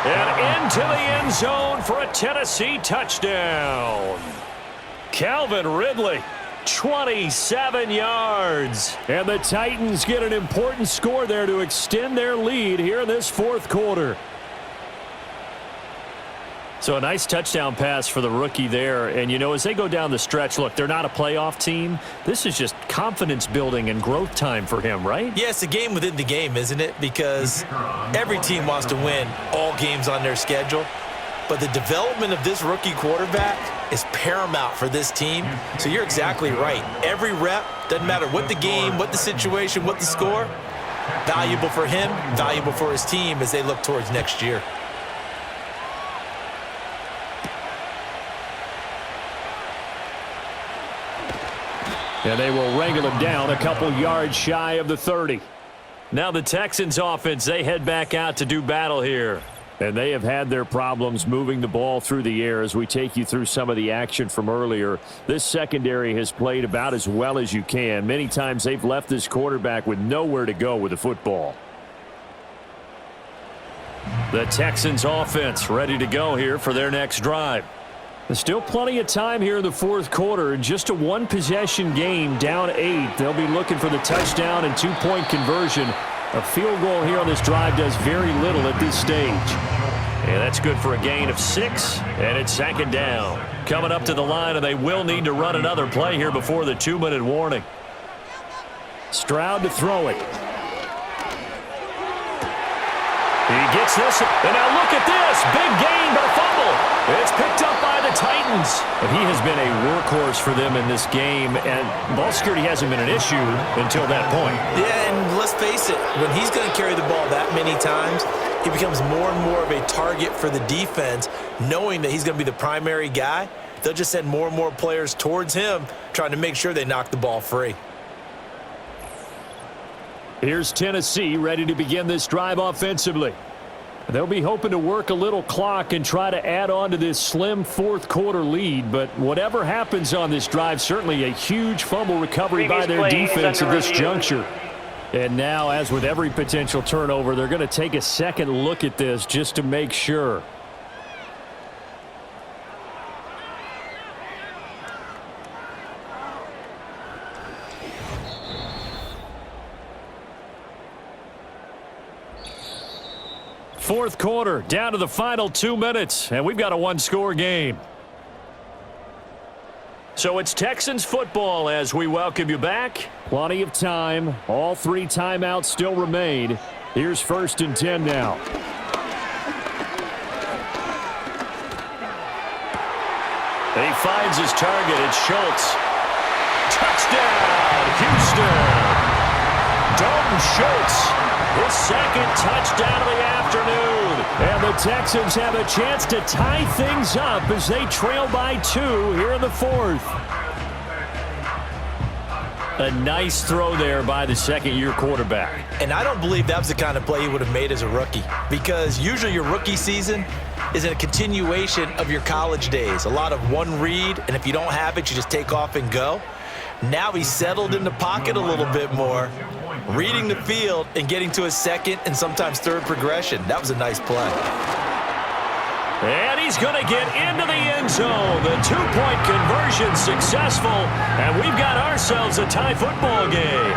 [SPEAKER 5] And into the end zone for a Tennessee touchdown. Calvin Ridley, 27 yards. And the Titans get an important score there to extend their lead here in this fourth quarter. So a nice touchdown pass for the rookie there. And, you know, as they go down the stretch, look, they're not a playoff team. This is just confidence building and growth time for him, right?
[SPEAKER 2] Yeah, it's a game within the game, isn't it? Because every team wants to win all games on their schedule. But the development of this rookie quarterback is paramount for this team. So you're exactly right. Every rep, doesn't matter what the game, what the situation, what the score, valuable for him, valuable for his team as they look towards next year.
[SPEAKER 5] And they will wrangle him down a couple yards shy of the 30. Now the Texans offense, they head back out to do battle here. And they have had their problems moving the ball through the air as we take you through some of the action from earlier. This secondary has played about as well as you can. Many times they've left this quarterback with nowhere to go with the football. The Texans offense ready to go here for their next drive. There's still plenty of time here in the fourth quarter. Just a one-possession game, down 8. They'll be looking for the touchdown and two-point conversion. A field goal here on this drive does very little at this stage. And that's good for a gain of 6, and it's second down. Coming up to the line, and they will need to run another play here before the 2-minute warning. Stroud to throw it. He gets this, and now look at this. Big gain, but a fumble. It's picked up by the Titans. But he has been a workhorse for them in this game, and ball security hasn't been an issue until that point.
[SPEAKER 2] Yeah, and let's face it, when he's going to carry the ball that many times, he becomes more and more of a target for the defense, knowing that he's going to be the primary guy. They'll just send more and more players towards him, trying to make sure they knock the ball free.
[SPEAKER 5] Here's Tennessee ready to begin this drive offensively. They'll be hoping to work a little clock and try to add on to this slim fourth quarter lead, but whatever happens on this drive, certainly a huge fumble recovery by their defense at this juncture. And now, as with every potential turnover, they're going to take a second look at this just to make sure. Fourth quarter, down to the final 2 minutes, and we've got a one-score game. So it's Texans football as we welcome you back. Plenty of time. All 3 timeouts still remain. Here's 1st and 10 now. He finds his target. It's Schultz. Touchdown, Houston. Dalton Schultz. His second touchdown of the afternoon. And the Texans have a chance to tie things up as they trail by 2 here in the fourth. A nice throw there by the second-year quarterback.
[SPEAKER 2] And I don't believe that was the kind of play he would have made as a rookie, because usually your rookie season is a continuation of your college days. A lot of one read, and if you don't have it, you just take off and go. Now he's settled in the pocket a little bit more, reading the field and getting to his second and sometimes third progression. That was a nice play.
[SPEAKER 5] And he's going to get into the end zone. The two-point conversion successful, and we've got ourselves a tie football game.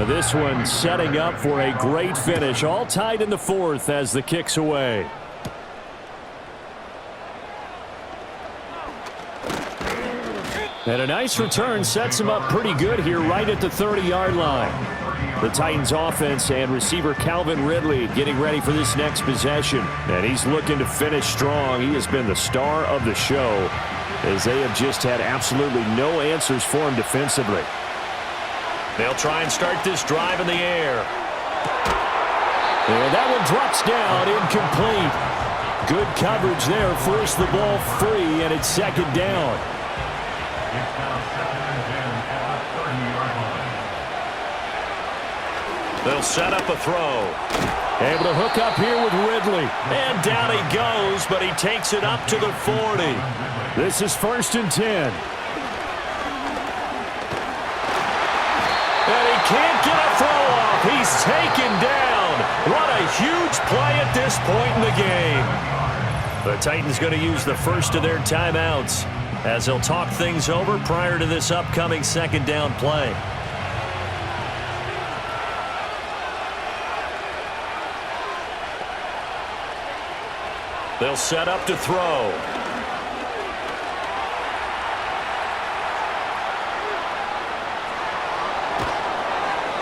[SPEAKER 5] Now this one setting up for a great finish. All tied in the fourth as the kick's away. And a nice return sets him up pretty good here right at the 30-yard line. The Titans offense and receiver Calvin Ridley getting ready for this next possession. And he's looking to finish strong. He has been the star of the show as they have just had absolutely no answers for him defensively.
[SPEAKER 1] They'll try and start this drive in the air.
[SPEAKER 5] And that one drops down, incomplete. Good coverage there, forced the ball free, and it's second down.
[SPEAKER 4] It's now 2nd and 10 at the 30-yard line.
[SPEAKER 1] They'll set up a throw.
[SPEAKER 5] Able to hook up here with Ridley.
[SPEAKER 1] And down he goes, but he takes it up to the 40.
[SPEAKER 5] This is 1st and 10.
[SPEAKER 1] And he can't get a throw off. He's taken down. What a huge play at this point in the game. The Titans going to use the first of their timeouts as they'll talk things over prior to this upcoming second down play. They'll set up to throw.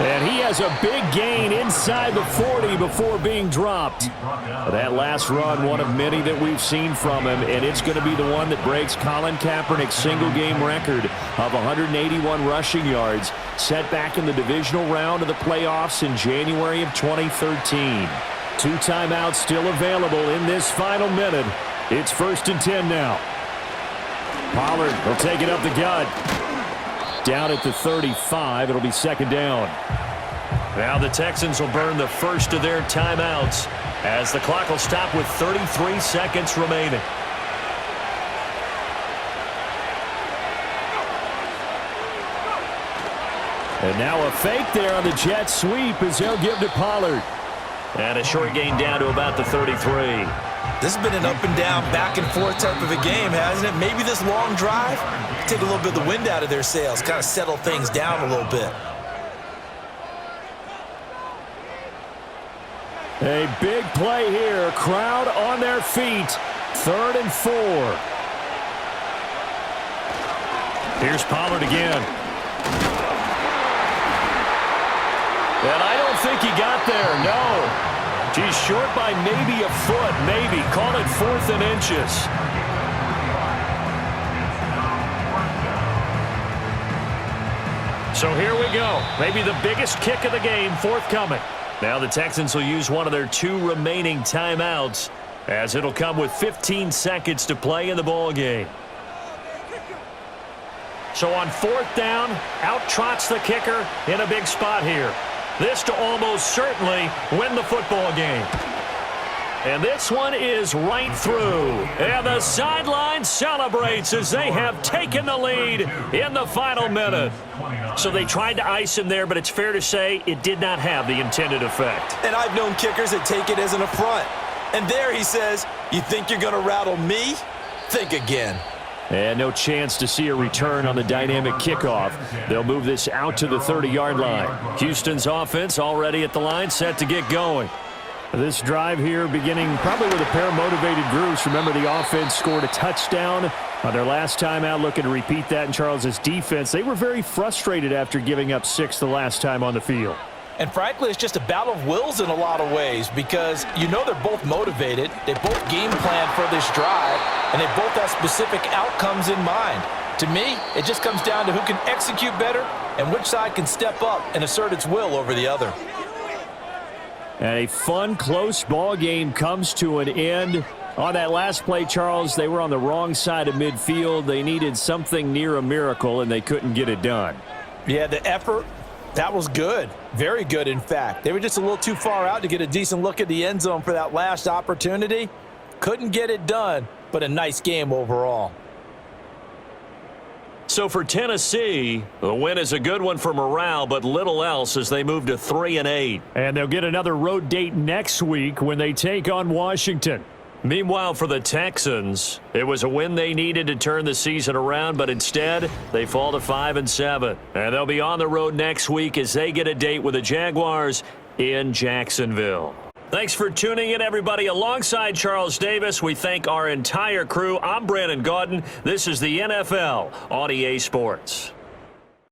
[SPEAKER 5] And he has a big gain inside the 40 before being dropped. That last run, one of many that we've seen from him, and it's going to be the one that breaks Colin Kaepernick's single-game record of 181 rushing yards, set back in the divisional round of the playoffs in January of 2013. 2 timeouts still available in this final minute. It's 1st and 10 now. Pollard will take it up the gut. Down at the 35, it'll be second down.
[SPEAKER 1] Now the Texans will burn the first of their timeouts as the clock will stop with 33 seconds remaining.
[SPEAKER 5] And now a fake there on the jet sweep as he'll give to Pollard.
[SPEAKER 1] And a short gain down to about the 33.
[SPEAKER 2] This has been an up and down, back and forth type of a game, hasn't it? Maybe this long drive, take a little bit of the wind out of their sails, kind of settle things down a little bit.
[SPEAKER 5] A big play here. Crowd on their feet. 3rd and 4.
[SPEAKER 1] Here's Pollard again. And I don't think he got there, no. He's short by maybe a foot, maybe. Call it 4th and inches. So here we go. Maybe the biggest kick of the game forthcoming. Now the Texans will use one of their 2 remaining timeouts as it'll come with 15 seconds to play in the ball game. So on 4th down, out trots the kicker in a big spot here. This to almost certainly win the football game. And this one is right through. And the sideline celebrates as they have taken the lead in the final minute. So they tried to ice him there, but it's fair to say it did not have the intended effect.
[SPEAKER 2] And I've known kickers that take it as an affront. And there he says, you think you're going to rattle me? Think again.
[SPEAKER 5] And no chance to see a return on the dynamic kickoff. They'll move this out to the 30-yard line. Houston's offense already at the line, set to get going. This drive here beginning probably with a pair of motivated groups. Remember, the offense scored a touchdown on their last time out, looking to repeat that in Charles' defense. They were very frustrated after giving up 6 the last time on the field.
[SPEAKER 2] And frankly, it's just a battle of wills in a lot of ways because you know they're both motivated. They both game plan for this drive, and they both have specific outcomes in mind. To me, it just comes down to who can execute better and which side can step up and assert its will over the other.
[SPEAKER 5] And a fun, close ball game comes to an end. On that last play, Charles, they were on the wrong side of midfield. They needed something near a miracle, and they couldn't get it done.
[SPEAKER 2] Yeah, the effort, that was good. Very good, in fact. They were just a little too far out to get a decent look at the end zone for that last opportunity. Couldn't get it done, but a nice game overall.
[SPEAKER 1] So for Tennessee, the win is a good one for morale, but little else as they move to 3-8.
[SPEAKER 5] And they'll get another road date next week when they take on Washington. Meanwhile, for the Texans, it was a win they needed to turn the season around, but instead, they fall to 5-7. And they'll be on the road next week as they get a date with the Jaguars in Jacksonville. Thanks for tuning in, everybody. Alongside Charles Davis, we thank our entire crew. I'm Brandon Gaudin. This is the NFL on EA Sports.